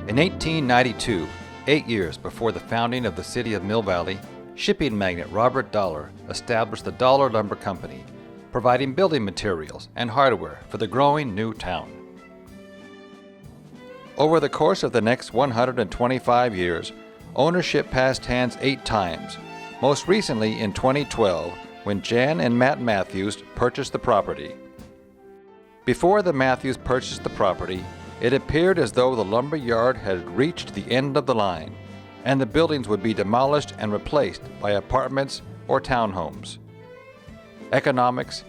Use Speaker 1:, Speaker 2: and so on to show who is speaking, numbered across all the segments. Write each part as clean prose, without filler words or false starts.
Speaker 1: In 1892, 8 years before the founding of the city of Mill Valley, shipping magnate Robert Dollar established the Dollar Lumber Company, providing building materials and hardware for the growing new town. Over the course of the next 125 years, ownership passed hands 8 times, most recently in 2012 when Jan and Matt Matthews purchased the property. Before the Matthews purchased the property, it appeared as though the lumber yard had reached the end of the line, and the buildings would be demolished and replaced by apartments or townhomes. Economics,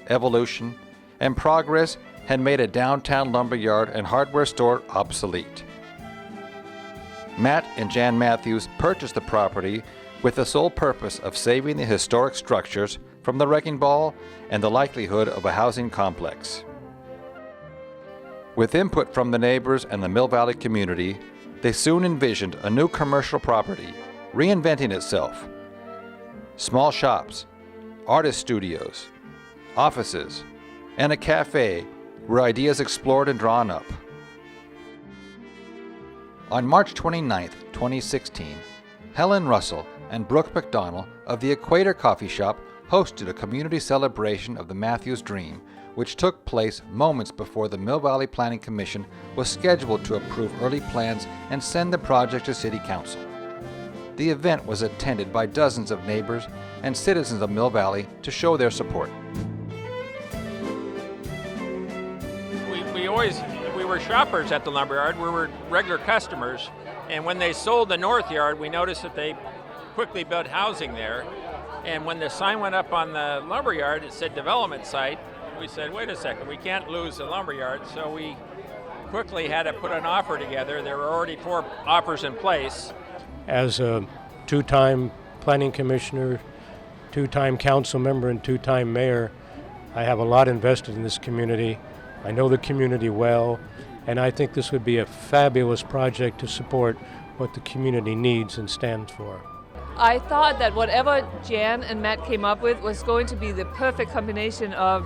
Speaker 1: evolution, and progress had made a downtown lumber yard and hardware store obsolete. Matt and Jan Matthews purchased the property with the sole purpose of saving the historic structures from the wrecking ball and the likelihood of a housing complex. With input from the neighbors and the Mill Valley community, they soon envisioned a new commercial property, reinventing itself. Small shops, artist studios, offices, and a cafe were ideas explored and drawn up. On March 29, 2016, Helen Russell and Brooke McDonald of the Equator Coffee Shop hosted a community celebration of the Matthews Dream, which took place moments before the Mill Valley Planning Commission was scheduled to approve early plans and send the project to City Council. The event was attended by dozens of neighbors and citizens of Mill Valley to show their support.
Speaker 2: We were shoppers at the lumberyard. We were regular customers, and when they sold the north yard, we noticed that they quickly built housing there. And when the sign went up on the lumberyard, it said development site. We said, wait a second, we can't lose the lumberyard, so we quickly had to put an offer together. There were already 4 offers in place.
Speaker 3: As a 2-time planning commissioner, 2-time council member, and 2-time mayor, I have a lot invested in this community. I know the community well, and I think this would be a fabulous project to support what the community needs and stands for.
Speaker 4: I thought that whatever Jan and Matt came up with was going to be the perfect combination of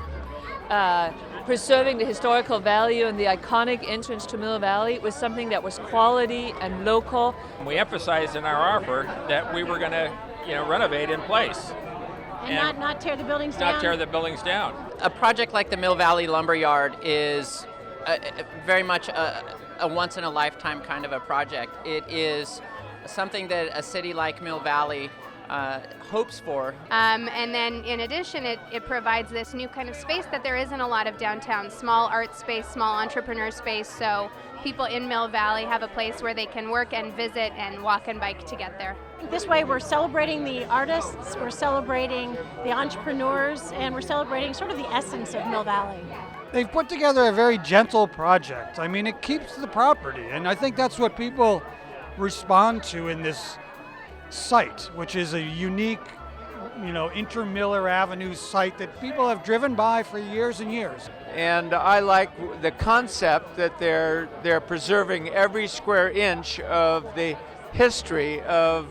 Speaker 4: preserving the historical value and the iconic entrance to Mill Valley with something that was quality and local.
Speaker 2: We emphasized in our offer that we were going to, renovate in place.
Speaker 5: And not tear the buildings down?
Speaker 2: Not tear the buildings down.
Speaker 6: A project like the Mill Valley Lumberyard is very much a once-in-a-lifetime kind of a project. It is something that a city like Mill Valley hopes for.
Speaker 7: And then in addition, it provides this new kind of space that there isn't a lot of downtown. Small art space, small entrepreneur space, so people in Mill Valley have a place where they can work and visit and walk and bike to get there.
Speaker 5: This way we're celebrating the artists, we're celebrating the entrepreneurs, and we're celebrating sort of the essence of Mill Valley.
Speaker 8: They've put together a very gentle project. I mean, it keeps the property, and I think that's what people respond to in this site, which is a unique, Intermiller Avenue site that people have driven by for years and years.
Speaker 9: And I like the concept that they're preserving every square inch of the history of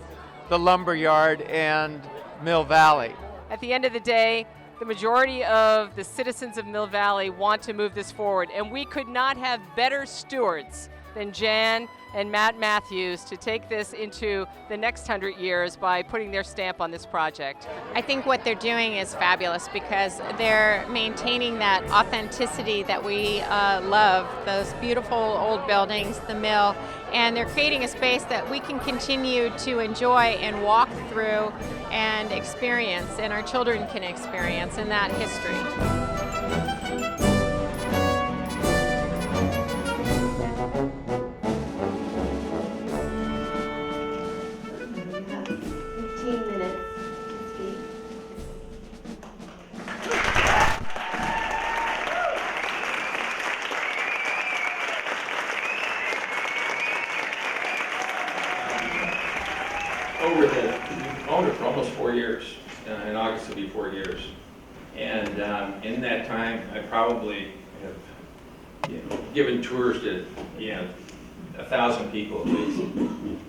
Speaker 9: the lumberyard and Mill Valley.
Speaker 10: At the end of the day, the majority of the citizens of Mill Valley want to move this forward, and we could not have better stewards than Jan and Matt Matthews to take this into the next 100 years by putting their stamp on this project.
Speaker 11: I think what they're doing is fabulous because they're maintaining that authenticity that we love, those beautiful old buildings, the mill, and they're creating a space that we can continue to enjoy and walk through and experience, and our children can experience in that history.
Speaker 2: Owned it for almost 4 years. In August it'll be 4 years. And in that time, I probably have given tours to 1,000 people at least.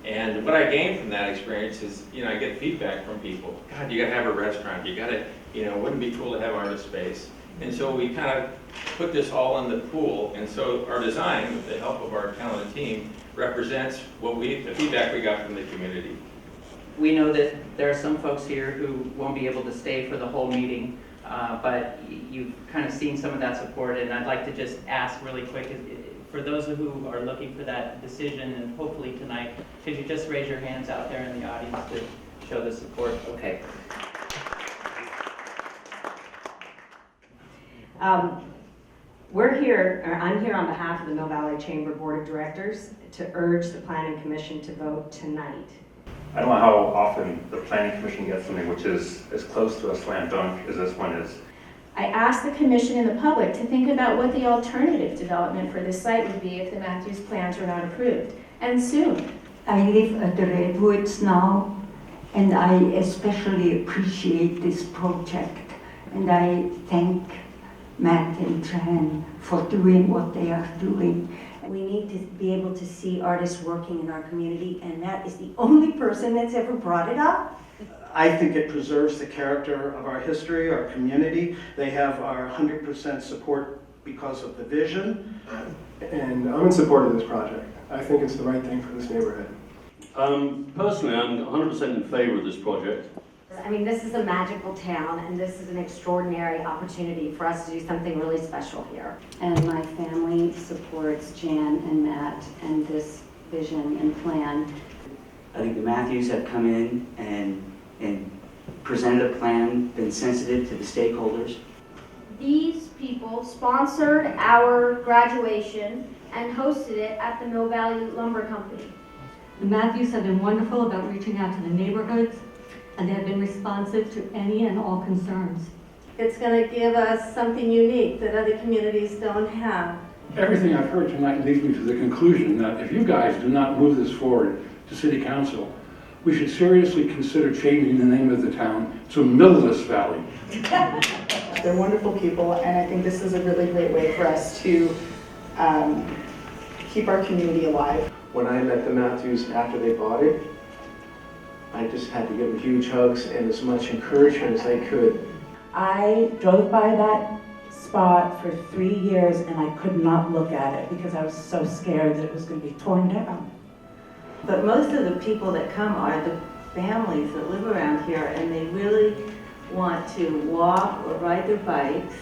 Speaker 2: And what I gained from that experience is, I get feedback from people. God, you got to have a restaurant. You got to, wouldn't it be cool to have artist space? And so we kind of put this all in the pool. And so our design, with the help of our talented team, represents the feedback we got from the community.
Speaker 6: We know that there are some folks here who won't be able to stay for the whole meeting, but you've kind of seen some of that support, and I'd like to just ask really quick, for those who are looking for that decision, and hopefully tonight, could you just raise your hands out there in the audience to show the support? Okay.
Speaker 12: I'm here on behalf of the Mill Valley Chamber Board of Directors to urge the Planning Commission to vote tonight.
Speaker 13: I don't know how often the Planning Commission gets something which is as close to a slam dunk as this one is.
Speaker 14: I asked the Commission and the public to think about what the alternative development for this site would be if the Matthews plans were not approved, and soon.
Speaker 15: I live at the Redwoods now, and I especially appreciate this project, and I thank Matt and Tran for doing what they are doing.
Speaker 12: We need to be able to see artists working in our community, and Matt is the only person that's ever brought it up.
Speaker 16: I think it preserves the character of our history, our community. They have our 100% support because of the vision.
Speaker 17: And I'm in support of this project. I think it's the right thing for this neighborhood.
Speaker 18: Personally, I'm 100% in favor of this project.
Speaker 12: I mean, this is a magical town, and this is an extraordinary opportunity for us to do something really special here.
Speaker 15: And my family supports Jan and Matt and this vision and plan.
Speaker 19: I think the Matthews have come in and presented a plan, been sensitive to the stakeholders.
Speaker 14: These people sponsored our graduation and hosted it at the Mill Valley Lumber Company.
Speaker 15: The Matthews have been wonderful about reaching out to the neighborhoods, and they have been responsive to any and all concerns.
Speaker 12: It's going to give us something unique that other communities don't have.
Speaker 20: Everything I've heard tonight leads me to the conclusion that if you guys do not move this forward to City Council, we should seriously consider changing the name of the town to Millless Valley.
Speaker 21: They're wonderful people, and I think this is a really great way for us to keep our community alive.
Speaker 17: When I met the Matthews after they bought it, I just had to give them huge hugs and as much encouragement as I could.
Speaker 22: I drove by that spot for 3 years and I could not look at it because I was so scared that it was going to be torn down.
Speaker 12: But most of the people that come are the families that live around here, and they really want to walk or ride their bikes.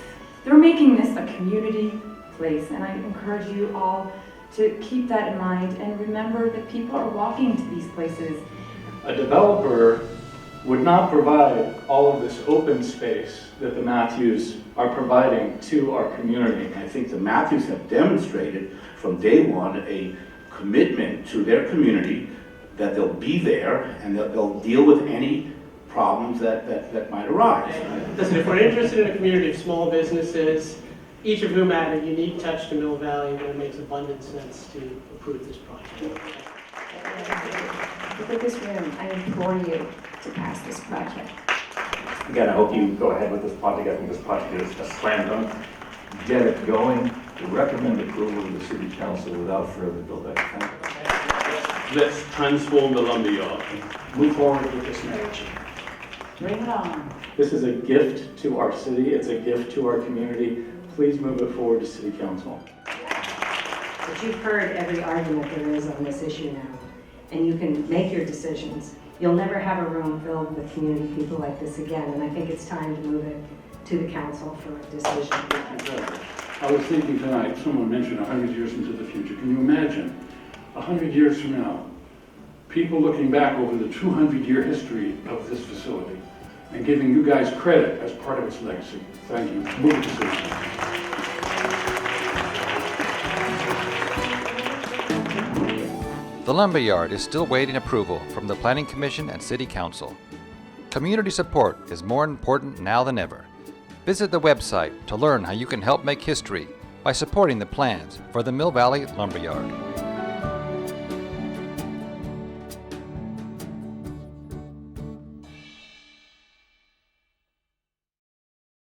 Speaker 23: They're making this a community place, and I encourage you all to keep that in mind and remember that people are walking to these places.
Speaker 24: A developer would not provide all of this open space that the Matthews are providing to our community.
Speaker 25: I think the Matthews have demonstrated from day one a commitment to their community, that they'll be there and that they'll deal with any problems that might arise.
Speaker 26: Listen, if we're interested in a community of small businesses, each of whom add a unique touch to Mill Valley, then it makes abundant sense to approve this project.
Speaker 14: Look at this room. I implore you to pass this project.
Speaker 13: Again, I hope you go ahead with this project. I think this project is a slam dunk.
Speaker 27: Get it going. To recommend approval of the City Council without further delay. Thank you.
Speaker 18: Let's transform the lumberyard.
Speaker 17: Move forward with this marriage.
Speaker 22: Bring it on.
Speaker 24: This is a gift to our city. It's a gift to our community. Please move it forward to City Council.
Speaker 12: But you've heard every argument there is on this issue now, and you can make your decisions. You'll never have a room filled with community people like this again, and I think it's time to move it to the council for a decision.
Speaker 20: I was thinking tonight, someone mentioned 100 years into the future. Can you imagine 100 years from now, people looking back over the 200-year history of this facility and giving you guys credit as part of its legacy? Thank you. Move it to City Council.
Speaker 1: The Lumberyard is still waiting approval from the Planning Commission and City Council. Community support is more important now than ever. Visit the website to learn how you can help make history by supporting the plans for the Mill Valley Lumberyard.